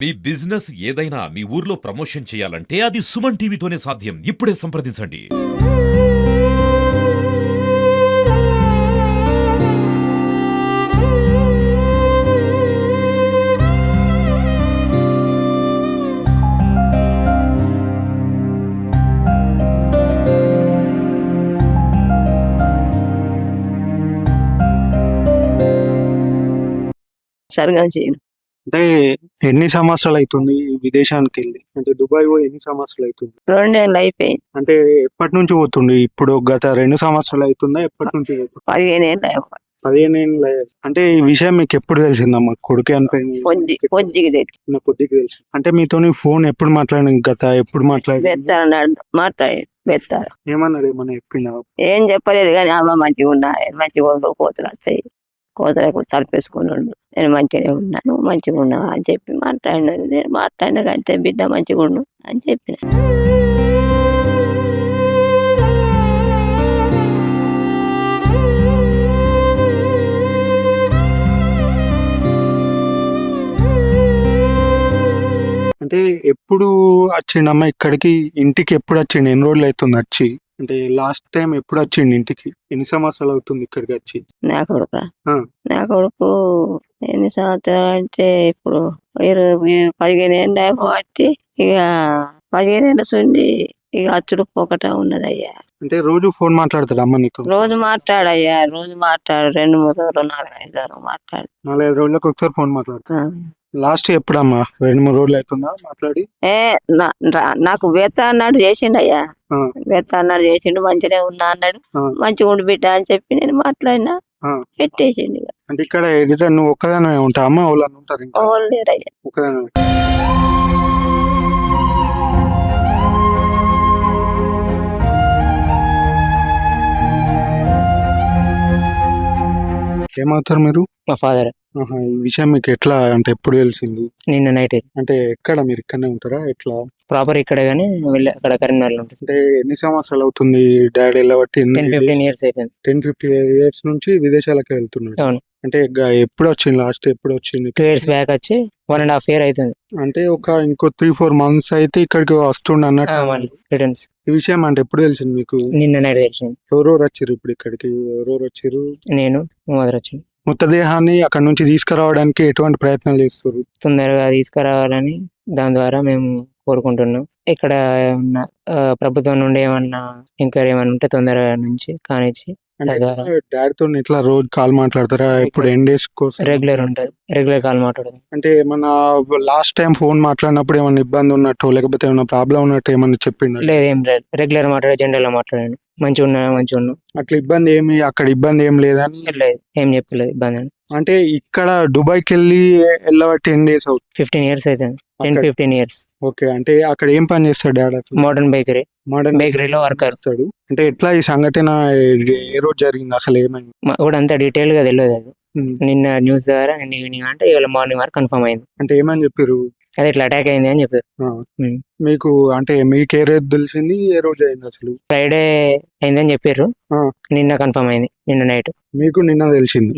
మీ business ఏదైనా మీ ఊర్లో promotion చేయాలంటే అది సుమన్ టీవీతోనే సాధ్యం. ఇప్పుడే సంప్రదించండి. సరిగా చేయను. అంటే ఎన్ని సంవత్సరాలు అవుతుంది విదేశానికి వెళ్ళి? అంటే దుబాయ్ పోయి ఎన్ని సంవత్సరాలు అవుతుంది? 2 ఏళ్ళు అయిపోయింది. అంటే ఎప్పటి నుంచి పోతుంది? ఇప్పుడు గత 2 సంవత్సరాలు అవుతుందా? ఎప్పటి నుంచి పోతుంది? 15 ఏళ్ళు అయిపోయింది. 15 ఏళ్ళు. అంటే ఈ విషయం మీకు ఎప్పుడు తెలిసిందమ్మా? కొడుకు అనిపోయింది కొద్దిగా తెలుసు. కొద్దిగా తెలుసు. అంటే మీతోని ఫోన్ ఎప్పుడు మాట్లాడి ఎప్పుడు మాట్లాడి బెత్తాడు ఏమన్నాడు? ఏమన్నా చెప్పిందా? ఏం చెప్పలేదు కానీ అమ్మ మంచిగా ఉన్నా, మంచిగా ఉండు, కోతలు వస్తాయి, కోతలు తలపేసుకుని ఉండు, నేను మంచిగానే ఉన్నాను, మంచిగా ఉన్నా అని చెప్పి మాట్లాడినాను. నేను మాట్లాడినా అంతే, బిడ్డ మంచిగా ఉండు అని చెప్పిన. అంటే ఎప్పుడు వచ్చిండమ్మా ఇక్కడికి? ఇంటికి ఎప్పుడు వచ్చిండు? ఎన్ని రోజులు అవుతుంది వచ్చి? అంటే లాస్ట్ టైం ఎప్పుడు వచ్చిండు ఇంటికి? ఎన్ని సంవత్సరాలు అవుతుంది ఇక్కడికి వచ్చి? నా కొడుక ఆ. నా కొడుకు ఎన్ని సంవత్సరాలు అంటే ఇప్పుడు 15 ఏళ్ళు కాబట్టి ఇక 15 ఏళ్ళ నుండి ఇక అచ్చుడు పోకట ఉన్నదయ్యా. అంటే రోజు ఫోన్ మాట్లాడతాడు అమ్మ నీతో? రోజు మాట్లాడయ్యా, రోజు మాట్లాడు, 2-3 రోజులు, 4-5 రోజులు మాట్లాడు. 4-5 రోజులకు ఒకసారి ఫోన్ మాట్లాడతాడు. లాస్ట్ ఎప్పుడమ్మా? 2-3 రోజులు అవుతుందా మాట్లాడి? నాకు వేత అన్నాడు చేసిండయ్యా. ఆ. వేత అన్నాడు చేసిండు, మంచిగా ఉన్నా అన్నాడు, ఆ. మంచిగా ఉండి బిడ్డ అని చెప్పి నేను మాట్లాడినా, పెట్టేసిండు. అంటే ఇక్కడ ఎడిటర్ నువ్వు ఒక్కదానే ఉంటా అమ్మ? వాళ్ళు ఉంటారు ఇంకా? వాళ్ళు లేరయ్యా. ఒక్కదానే. ఏమవుతారు మీరు? మా ఫాదర్. ఈ విషయం మీకు ఎట్లా, అంటే ఎప్పుడు తెలిసింది? నిన్న నైట్. అంటే ఎక్కడ మీరు ఇక్కడనే ఉంటారా ఎట్లా? ప్రాపర్ ఇక్కడే కానీ వెళ్ళి అక్కడ కరీంనగర్లో ఉంటుంది. అంటే ఎన్ని సంవత్సరాలు అవుతుంది డాడీ వెళ్ళబట్టి? 10-15 years అవుతుంది. 10-15 years నుంచి విదేశాలకు వెళ్తున్నాడు. అవును. అంటే ఎప్పుడు వచ్చింది? లాస్ట్ ఎప్పుడు వచ్చింది? 2 years బ్యాక్ వచ్చి 1.5 year అవుతుంది. అంటే ఇంకో 3-4 months అయితే ఇక్కడికి వస్తుండ అన్నట్టు రిటర్న్స్. ఈ విషయం అంటే ఎప్పుడు తెలిసింది మీకు? నిన్న నైట్ తెలిసింది. ఎవరెవరు వచ్చారు ఇప్పుడు ఇక్కడికి? ఎవరెవరు వచ్చారు? నేను, మా మదర్ వచ్చింది. మృతదేహాన్ని అక్కడ నుంచి తీసుకురావడానికి ఎటువంటి ప్రయత్నాలు చేస్తారు? తొందరగా తీసుకురావాలని దాని ద్వారా మేము కోరుకుంటున్నాం. ఇక్కడ ఏమన్నా ప్రభుత్వం నుండి ఏమన్నా ఎంక్వైరీ ఏమన్నా ఉంటే తొందరగా నుంచి కానిచ్చి. డాడీతో ఇట్లా రోజు కాల్ మాట్లాడతారా? ఇప్పుడు ఎండేస్ కోసం రెగ్యులర్ ఉంటుంది, రెగ్యులర్ కాల్ మాట్లాడదు. అంటే ఏమన్నా లాస్ట్ టైం ఫోన్ మాట్లాడినప్పుడు ఏమన్నా ఇబ్బంది ఉన్నట్టు లేకపోతే ఏమన్నా ప్రాబ్లం ఉన్నట్టు ఏమన్నా చెప్పిండు? లేదు, ఏం లేదు. రెగ్యులర్ మాట్లాడే, జనరల్ గా మాట్లాడండి, మంచిగా ఉన్నా. అట్లా ఇబ్బంది అక్కడ ఇబ్బంది ఏం లేదని? లేదు, ఏం చెప్పలేదు ఇబ్బంది అని. అంటే ఇక్కడ దుబాయ్కి వెళ్ళబట్టి 10 days అవుతుంది? 15 years అవుతుంది. 10-15 years. ఓకే. అంటే అక్కడ ఏం పని చేస్తాడు డాడీ? Modern బేకరీలో worker. అంటే ఎట్లా ఈ సంఘటన ఏ రోజు జరిగింది అసలు? ఏమైంది కూడా అంత డీటెయిల్ గా తెలియదు. అది నిన్న న్యూస్ ద్వారా నిన్న ఈవినింగ్ అంటే ఇవాళ మార్నింగ్ వరకు కన్ఫర్మ్ అయింది. అంటే ఏమని చెప్పారు? అది ఇట్లా అటాక్ అయింది అని చెప్పారు. మీకు అంటే మీకు ఏ రోజు తెలిసింది? ఏ రోజు అయింది అసలు? ఫ్రైడే అయిందని చెప్పారు. నిన్న కన్ఫర్మ్ అయింది, నిన్న నైట్. మీకు నిన్న తెలిసింది.